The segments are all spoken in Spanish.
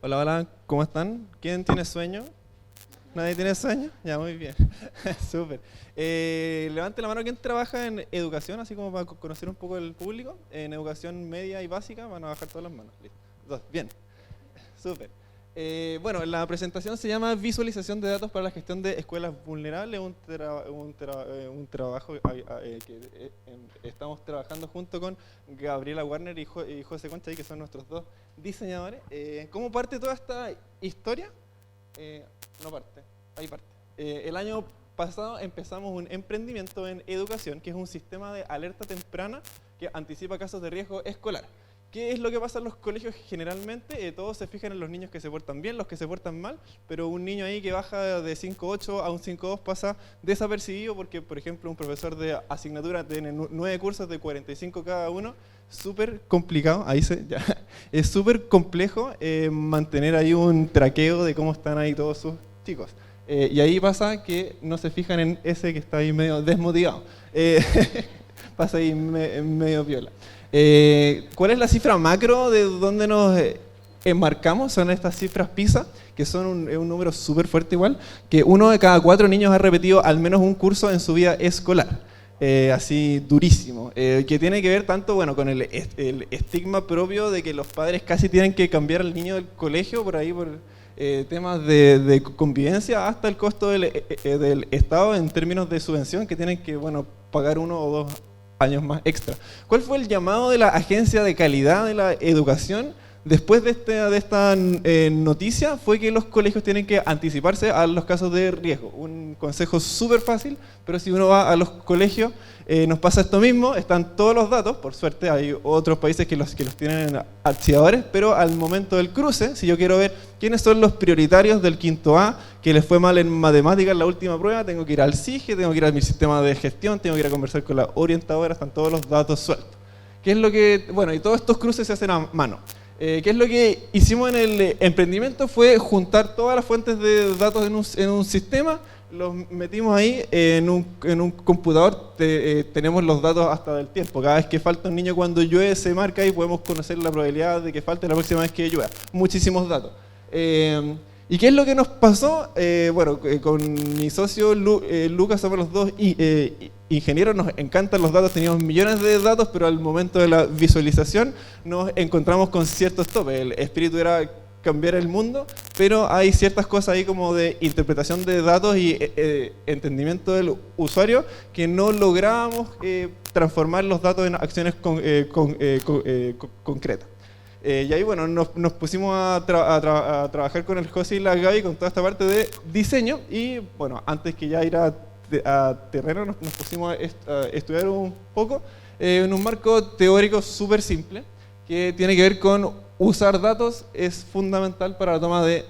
Hola, hola, ¿cómo están? ¿Quién tiene sueño? ¿Nadie tiene sueño? Ya, muy bien. Súper. Levante la mano quien trabaja en educación, así como para conocer un poco el público. En educación media y básica van a bajar todas las manos. Listo. Dos. Bien. Súper. Bueno, la presentación se llama Visualización de datos para la gestión de escuelas vulnerables, un trabajo que estamos trabajando junto con Gabriela Warner y José Concha, que son nuestros dos diseñadores. ¿Cómo parte toda esta historia? No parte, ahí parte. El año pasado empezamos un emprendimiento en educación, que es un sistema de alerta temprana que anticipa casos de riesgo escolar. ¿Qué es lo que pasa en los colegios generalmente? Todos se fijan en los niños que se portan bien, los que se portan mal, pero un niño ahí que baja de 5.8 a un 5.2 pasa desapercibido porque, por ejemplo, un profesor de asignatura tiene 9 cursos de 45 cada uno, súper complicado, ya, es súper complejo mantener ahí un traqueo de cómo están ahí todos sus chicos. Y ahí pasa que no se fijan en ese que está ahí medio desmotivado. Pasa ahí medio viola. ¿Cuál es la cifra macro de donde nos enmarcamos? Son estas cifras PISA, que son un número súper fuerte igual, que 1 de cada 4 niños ha repetido al menos un curso en su vida escolar. Así durísimo, que tiene que ver tanto con el estigma propio de que los padres casi tienen que cambiar al niño del colegio por ahí, por temas de convivencia, hasta el costo del Estado en términos de subvención, que tienen que pagar 1 o 2 años más extra. ¿Cuál fue el llamado de la Agencia de Calidad de la Educación después de esta noticia? Fue que los colegios tienen que anticiparse a los casos de riesgo. Un consejo súper fácil, pero si uno va a los colegios nos pasa esto mismo, están todos los datos, por suerte hay otros países que los tienen archivadores, pero al momento del cruce, si yo quiero ver quiénes son los prioritarios del quinto A, que les fue mal en matemáticas en la última prueba, tengo que ir al SIGE, tengo que ir a mi sistema de gestión, tengo que ir a conversar con la orientadora, están todos los datos sueltos. ¿Qué es lo que, y todos estos cruces se hacen a mano? ¿Qué es lo que hicimos en el emprendimiento? Fue juntar todas las fuentes de datos en un sistema, los metimos ahí en un computador, tenemos los datos hasta del tiempo. Cada vez que falta un niño cuando llueve se marca y podemos conocer la probabilidad de que falte la próxima vez que llueva. Muchísimos datos. ¿Y qué es lo que nos pasó? Con mi socio Lucas somos los dos ingenieros, nos encantan los datos, teníamos millones de datos, pero al momento de la visualización nos encontramos con ciertos topes. El espíritu era cambiar el mundo, pero hay ciertas cosas ahí como de interpretación de datos y entendimiento del usuario que no lográbamos transformar los datos en acciones concretas. Y ahí nos pusimos a trabajar con el José y la Gaby con toda esta parte de diseño y antes que ya ir a terreno nos pusimos a estudiar un poco en un marco teórico súper simple que tiene que ver con usar datos es fundamental para la toma de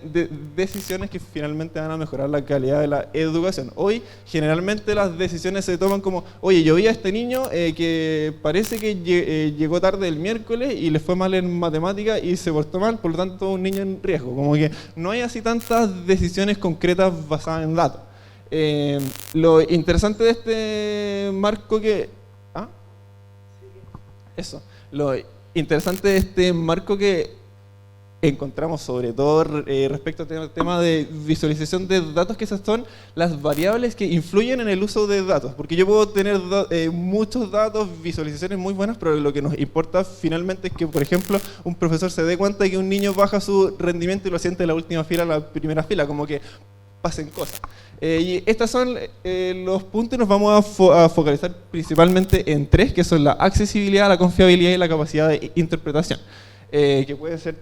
decisiones que finalmente van a mejorar la calidad de la educación. Hoy generalmente las decisiones se toman como, oye, yo vi a este niño que parece que llegó tarde el miércoles y le fue mal en matemática y se portó mal, por lo tanto un niño en riesgo. Como que no hay así tantas decisiones concretas basadas en datos. Lo interesante de este marco lo interesante de este marco que encontramos sobre todo respecto al tema de visualización de datos, que esas son las variables que influyen en el uso de datos, porque yo puedo tener muchos datos, visualizaciones muy buenas, pero lo que nos importa finalmente es que, por ejemplo, un profesor se dé cuenta de que un niño baja su rendimiento y lo siente en la última fila, la primera fila, como que pasen cosas. Y estos son los puntos, nos vamos a focalizar principalmente en 3, que son la accesibilidad, la confiabilidad y la capacidad de interpretación, que pueden ser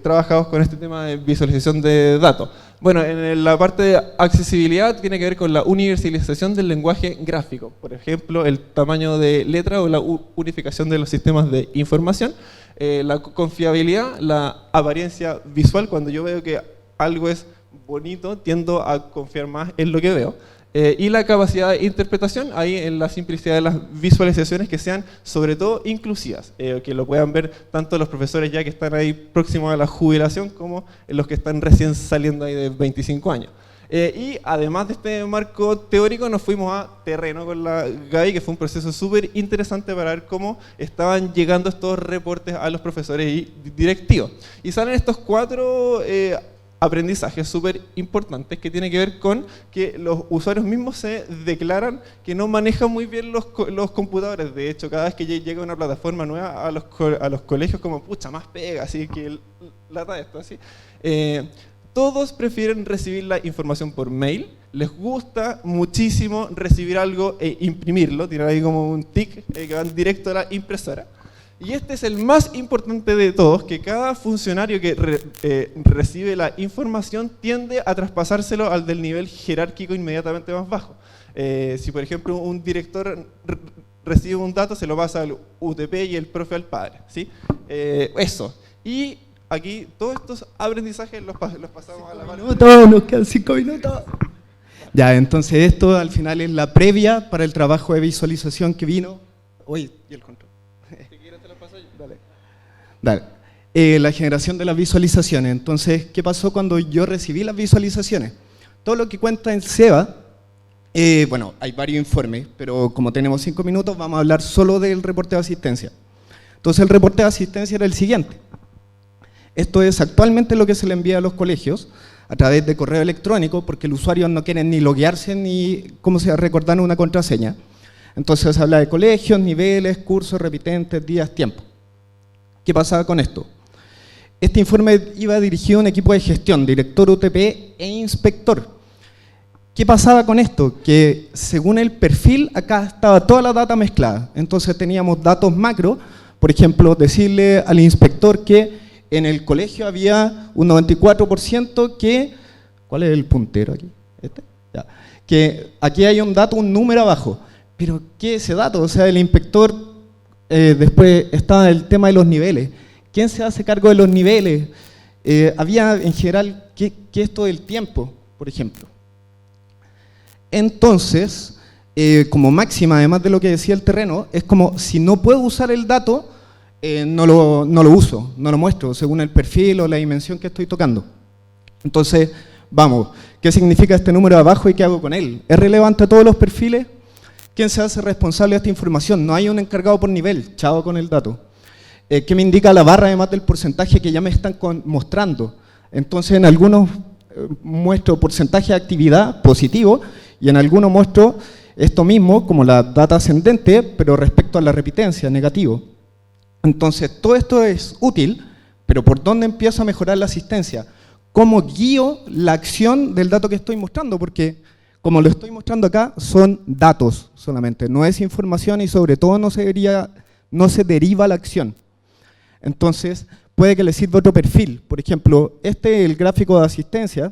trabajados con este tema de visualización de datos. En la parte de accesibilidad tiene que ver con la universalización del lenguaje gráfico, por ejemplo, el tamaño de letra o la unificación de los sistemas de información, la confiabilidad, la apariencia visual, cuando yo veo que algo es bonito, tiendo a confiar más en lo que veo. Y la capacidad de interpretación, ahí en la simplicidad de las visualizaciones que sean sobre todo inclusivas, que lo puedan ver tanto los profesores ya que están ahí próximos a la jubilación como los que están recién saliendo ahí de 25 años. Y además de este marco teórico, nos fuimos a terreno con la Gaby, que fue un proceso súper interesante para ver cómo estaban llegando estos reportes a los profesores y directivos. Y salen estos 4 aprendizajes súper importantes que tienen que ver con que los usuarios mismos se declaran que no manejan muy bien los computadores. De hecho, cada vez que llega una plataforma nueva a los colegios, como, pucha, más pega, así que lata esto, así. Todos prefieren recibir la información por mail, les gusta muchísimo recibir algo e imprimirlo, tienen ahí como un tic que van directo a la impresora. Y este es el más importante de todos, que cada funcionario que recibe la información tiende a traspasárselo al del nivel jerárquico inmediatamente más bajo. Si por ejemplo un director recibe un dato, se lo pasa al UTP y el profe al padre, ¿sí? Eso. Y aquí todos estos aprendizajes los pasamos a la mano. Nos quedan 5 minutos. Ya, entonces esto al final es la previa para el trabajo de visualización que vino. Uy, y el control. Si quieres te lo paso yo. Dale. La generación de las visualizaciones. Entonces, ¿qué pasó cuando yo recibí las visualizaciones? Todo lo que cuenta en SEBA, bueno, hay varios informes, pero como tenemos 5 minutos, vamos a hablar solo del reporte de asistencia. Entonces, el reporte de asistencia era el siguiente. Esto es actualmente lo que se le envía a los colegios a través de correo electrónico, porque el usuario no quiere ni loguearse ni recordar una contraseña. Entonces, se habla de colegios, niveles, cursos, repitentes, días, tiempo. ¿Qué pasaba con esto? Este informe iba dirigido a un equipo de gestión, director UTP e inspector. ¿Qué pasaba con esto? Que según el perfil, acá estaba toda la data mezclada. Entonces teníamos datos macro, por ejemplo, decirle al inspector que en el colegio había un 94% que... ¿Cuál es el puntero aquí? ¿Este? Ya. Que aquí hay un dato, un número abajo. ¿Pero qué es ese dato? O sea, el inspector, después estaba el tema de los niveles. ¿Quién se hace cargo de los niveles? Había en general, ¿qué es esto del tiempo, por ejemplo? Entonces, como máxima, además de lo que decía el terreno, es como si no puedo usar el dato, no lo uso, no lo muestro, según el perfil o la dimensión que estoy tocando. Entonces, vamos, ¿qué significa este número de abajo y qué hago con él? ¿Es relevante a todos los perfiles? ¿Quién se hace responsable de esta información? No hay un encargado por nivel, chao con el dato. ¿Qué me indica la barra además del porcentaje que ya me están mostrando? Entonces, en algunos muestro porcentaje de actividad positivo y en algunos muestro esto mismo como la data ascendente, pero respecto a la repitencia, negativo. Entonces, todo esto es útil, pero ¿por dónde empiezo a mejorar la asistencia? ¿Cómo guío la acción del dato que estoy mostrando? Porque, como lo estoy mostrando acá, son datos solamente, no es información y sobre todo no se deriva la acción. Entonces, puede que le sirva otro perfil. Por ejemplo, el gráfico de asistencia,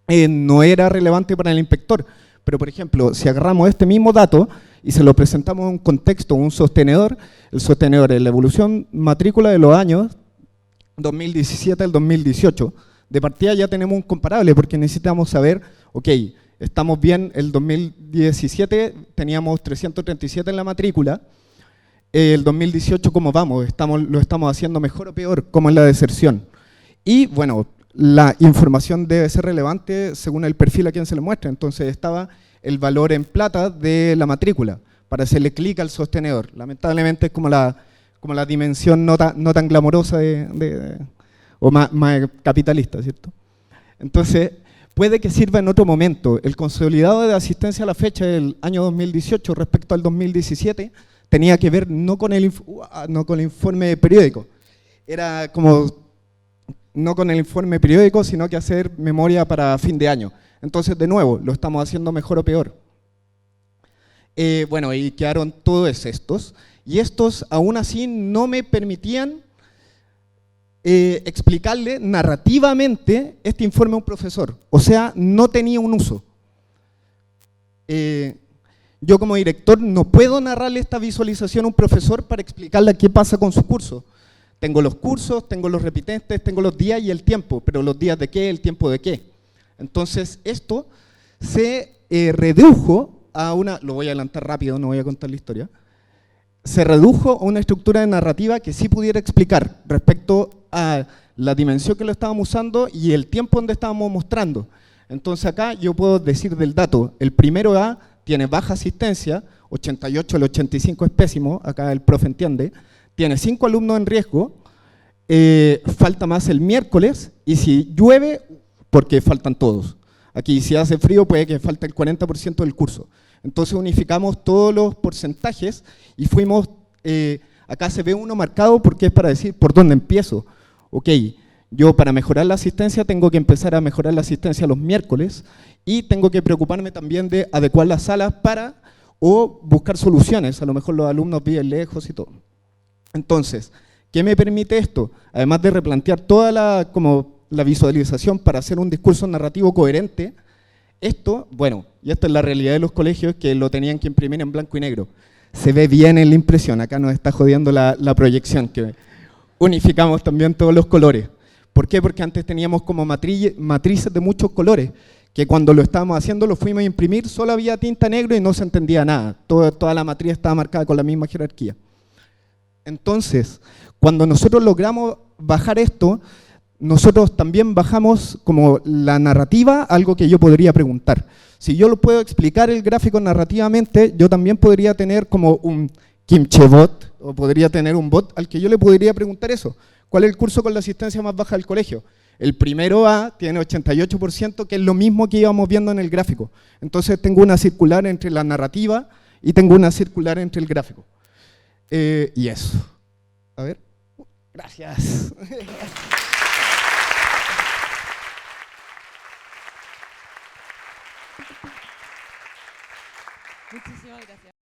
no era relevante para el inspector, pero por ejemplo, si agarramos este mismo dato y se lo presentamos en un contexto, un sostenedor, el sostenedor es la evolución matrícula de los años 2017 al 2018. De partida ya tenemos un comparable porque necesitamos saber, ok, estamos bien, el 2017 teníamos 337 en la matrícula, el 2018 ¿cómo vamos? ¿Lo estamos haciendo mejor o peor? ¿Cómo es la deserción? Y bueno, la información debe ser relevante según el perfil a quien se le muestra. Entonces estaba el valor en plata de la matrícula para hacerle clic al sostenedor. Lamentablemente es como la dimensión no tan glamorosa o más capitalista, ¿cierto? Entonces, puede que sirva en otro momento. El consolidado de asistencia a la fecha del año 2018 respecto al 2017 tenía que ver no con el informe periódico. Era como no con el informe periódico, sino que hacer memoria para fin de año. Entonces, de nuevo, ¿lo estamos haciendo mejor o peor? Bueno, y quedaron todos estos. Y estos, aún así, no me permitían explicarle narrativamente este informe a un profesor. O sea, no tenía un uso. Yo como director no puedo narrarle esta visualización a un profesor para explicarle qué pasa con su curso. Tengo los cursos, tengo los repitentes, tengo los días y el tiempo, pero los días de qué, el tiempo de qué. Entonces esto se redujo a lo voy a adelantar rápido, no voy a contar la historia, se redujo a una estructura de narrativa que sí pudiera explicar respecto a la dimensión que lo estábamos usando y el tiempo donde estábamos mostrando. Entonces acá yo puedo decir del dato, el primero A tiene baja asistencia, 88, el 85 es pésimo, acá el profe entiende, tiene 5 alumnos en riesgo, falta más el miércoles, y si llueve, porque faltan todos. Aquí si hace frío puede que falte el 40% del curso. Entonces unificamos todos los porcentajes y fuimos, acá se ve uno marcado porque es para decir por dónde empiezo. Ok, yo para mejorar la asistencia tengo que empezar a mejorar la asistencia los miércoles y tengo que preocuparme también de adecuar las salas para o buscar soluciones, a lo mejor los alumnos viven lejos y todo. Entonces, ¿qué me permite esto? Además de replantear toda la visualización para hacer un discurso narrativo coherente, esto, bueno, y esta es la realidad de los colegios que lo tenían que imprimir en blanco y negro. Se ve bien en la impresión, acá nos está jodiendo la proyección, que unificamos también todos los colores. ¿Por qué? Porque antes teníamos como matrices de muchos colores, que cuando lo estábamos haciendo lo fuimos a imprimir, solo había tinta negra y no se entendía nada. Toda la matriz estaba marcada con la misma jerarquía. Entonces, cuando nosotros logramos bajar esto, nosotros también bajamos como la narrativa, algo que yo podría preguntar. Si yo lo puedo explicar el gráfico narrativamente, yo también podría tener como un kimchebot, o podría tener un bot al que yo le podría preguntar eso. ¿Cuál es el curso con la asistencia más baja del colegio? El primero A tiene 88%, que es lo mismo que íbamos viendo en el gráfico. Entonces tengo una circular entre la narrativa y tengo una circular entre el gráfico. Y eso. A ver. Gracias. Muchísimas gracias.